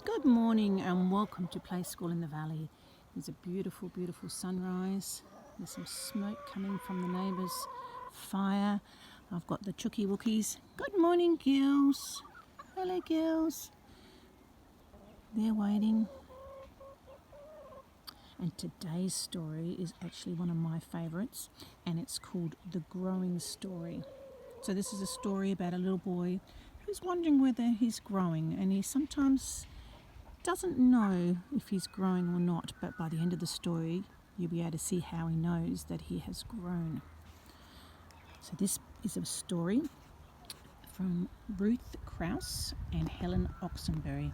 Good morning and welcome to Play School in the Valley. There's a beautiful, beautiful sunrise. There's some smoke coming from the neighbour's fire. I've got the Chookie Wookies. Good morning, girls. Hello, girls. They're waiting. And today's story is actually one of my favourites, and it's called The Growing Story. So this is a story about a little boy who's wondering whether he's growing, and he sometimes doesn't know if he's growing or not, but by the end of the story you'll be able to see how he knows that he has grown. So this is a story from Ruth Kraus and Helen Oxenbury.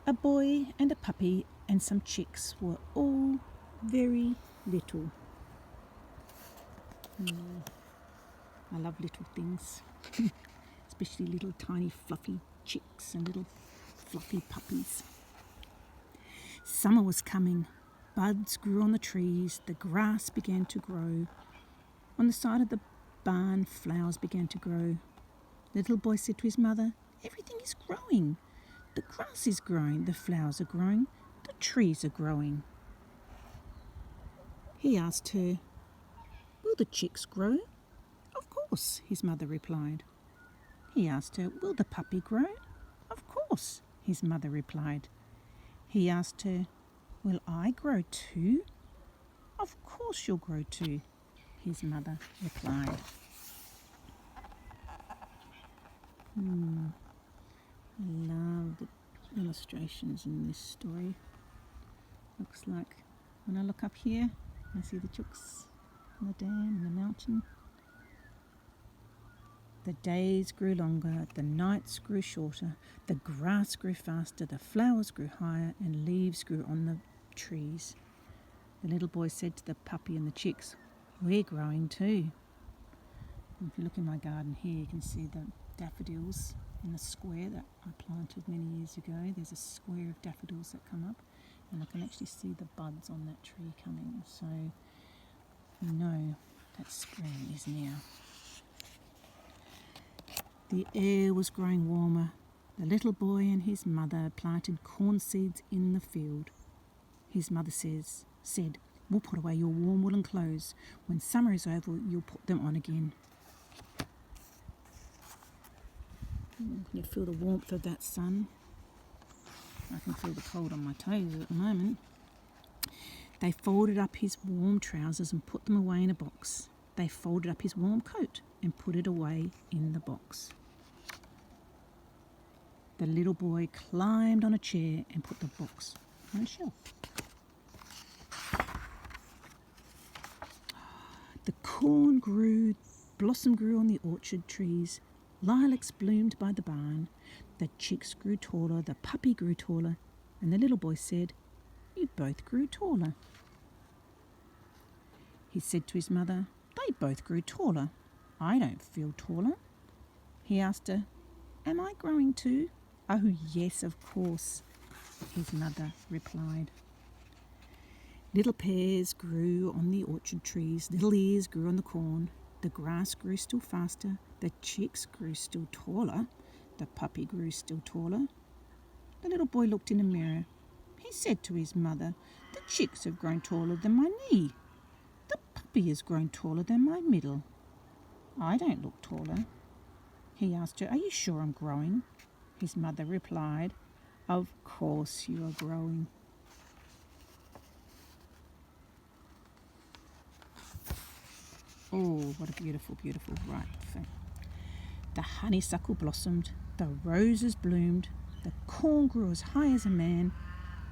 A boy and a puppy and some chicks were all very little. I love little things, especially little tiny fluffy chicks and little fluffy puppies. Summer was coming. Buds grew on the trees. The grass began to grow. On the side of the barn, flowers began to grow. The little boy said to his mother, "Everything is growing. The grass is growing, the flowers are growing, the trees are growing." He asked her, "Will the chicks grow?" "Of course," his mother replied. He asked her, "Will the puppy grow?" "Of course," his mother replied. He asked her, "Will I grow too?" "Of course you'll grow too," his mother replied. I love the illustrations in this story. Looks like when I look up here, I see the chooks and the dam and the mountain. The days grew longer, the nights grew shorter, the grass grew faster, the flowers grew higher, and leaves grew on the trees. The little boy said to the puppy and the chicks, "We're growing too." And if you look in my garden here, you can see the daffodils in a square that I planted many years ago. There's a square of daffodils that come up, and I can actually see the buds on that tree coming, so we know that spring is near. The air was growing warmer. The little boy and his mother planted corn seeds in the field. His mother said, "We'll put away your warm woolen clothes. When summer is over, you'll put them on again." Can you feel the warmth of that sun? I can feel the cold on my toes at the moment. They folded up his warm trousers and put them away in a box. They folded up his warm coat and put it away in the box. The little boy climbed on a chair and put the box on a shelf. The corn grew, blossom grew on the orchard trees, lilacs bloomed by the barn, the chicks grew taller, the puppy grew taller, and the little boy said, "You both grew taller." He said to his mother, "They both grew taller. I don't feel taller." He asked her, "Am I growing too?" "Oh, yes, of course," his mother replied. Little pears grew on the orchard trees, little ears grew on the corn, the grass grew still faster, the chicks grew still taller, the puppy grew still taller. The little boy looked in a mirror. He said to his mother, "The chicks have grown taller than my knee. The puppy has grown taller than my middle. I don't look taller." He asked her, "Are you sure I'm growing?" His mother replied, "Of course you are growing." Oh, what a beautiful, beautiful thing. The honeysuckle blossomed, the roses bloomed, the corn grew as high as a man,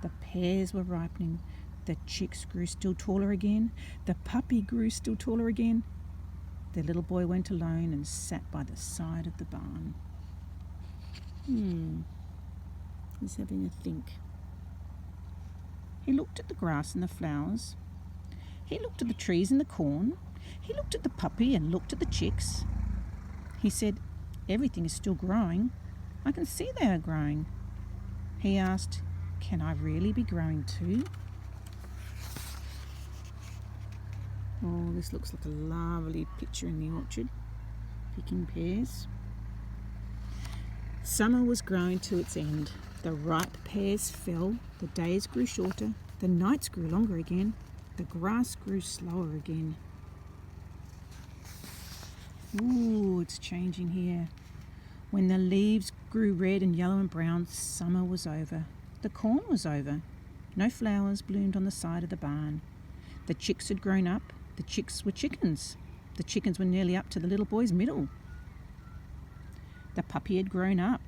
the pears were ripening, the chicks grew still taller again, the puppy grew still taller again. The little boy went alone and sat by the side of the barn. He's having a think. He looked at the grass and the flowers. He looked at the trees and the corn. He looked at the puppy and looked at the chicks. He said, "Everything is still growing. I can see they are growing." He asked, "Can I really be growing too?" Oh, this looks like a lovely picture in the orchard. Picking pears. Summer was growing to its end. The ripe pears fell, the days grew shorter, the nights grew longer again, the grass grew slower again. Ooh, it's changing here. When the leaves grew red and yellow and brown, summer was over. The corn was over. No flowers bloomed on the side of the barn. The chicks had grown up. The chicks were chickens. The chickens were nearly up to the little boy's middle. The puppy had grown up.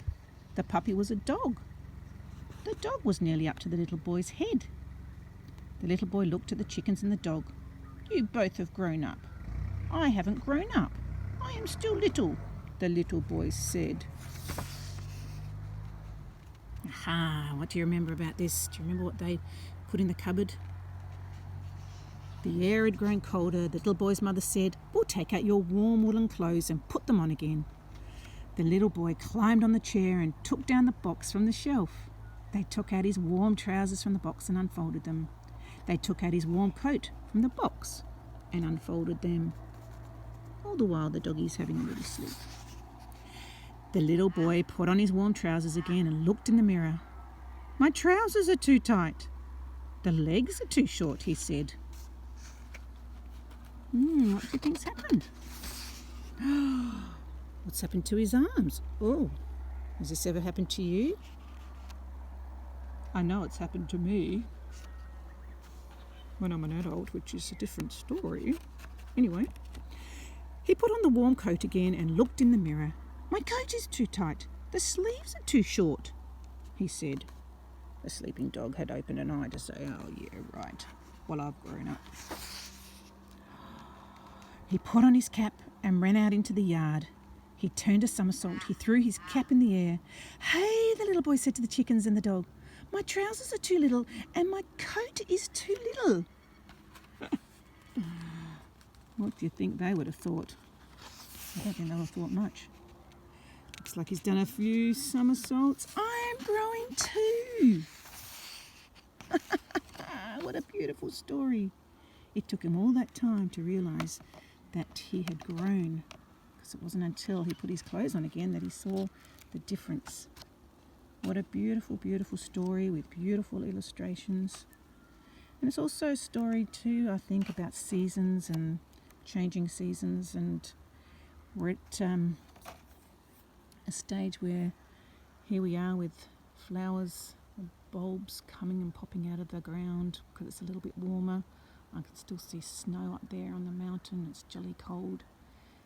The puppy was a dog. The dog was nearly up to the little boy's head. The little boy looked at the chickens and the dog. You both have grown up. I haven't grown up. I am still little, the little boy said. Aha, what do you remember about this? Do you remember what they put in the cupboard? The air had grown colder. The little boy's mother said, "We'll take out your warm woolen clothes and put them on again." The little boy climbed on the chair and took down the box from the shelf. They took out his warm trousers from the box and unfolded them. They took out his warm coat from the box and unfolded them. All the while the doggie's having a little sleep. The little boy put on his warm trousers again and looked in the mirror. My trousers are too tight. The legs are too short, he said. What do you think's happened? What's happened to his arms? Oh, has this ever happened to you? I know it's happened to me. When I'm an adult, which is a different story. Anyway, he put on the warm coat again and looked in the mirror. My coat is too tight. The sleeves are too short, he said. The sleeping dog had opened an eye to say, oh yeah, right. Well, I've grown up. He put on his cap and ran out into the yard. He turned a somersault. He threw his cap in the air. Hey, the little boy said to the chickens and the dog, my trousers are too little and my coat is too little. What do you think they would have thought? I don't think they would have thought much. Looks like he's done a few somersaults. I am growing too. What a beautiful story. It took him all that time to realise that he had grown, because it wasn't until he put his clothes on again that he saw the difference. What a beautiful, beautiful story with beautiful illustrations. And it's also a story too, I think, about seasons and changing seasons, and we're at a stage where here we are with flowers, bulbs coming and popping out of the ground because it's a little bit warmer. I can still see snow up there on the mountain. It's jolly cold.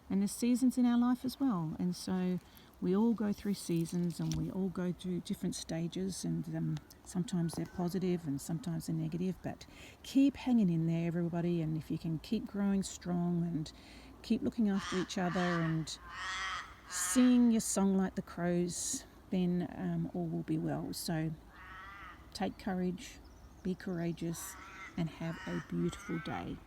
And there's seasons in our life as well. And so we all go through seasons and we all go through different stages, and sometimes they're positive and sometimes they're negative, but keep hanging in there, everybody. And if you can keep growing strong and keep looking after each other and sing your song like the Kraus, then all will be well. So take courage, be courageous, and have a beautiful day.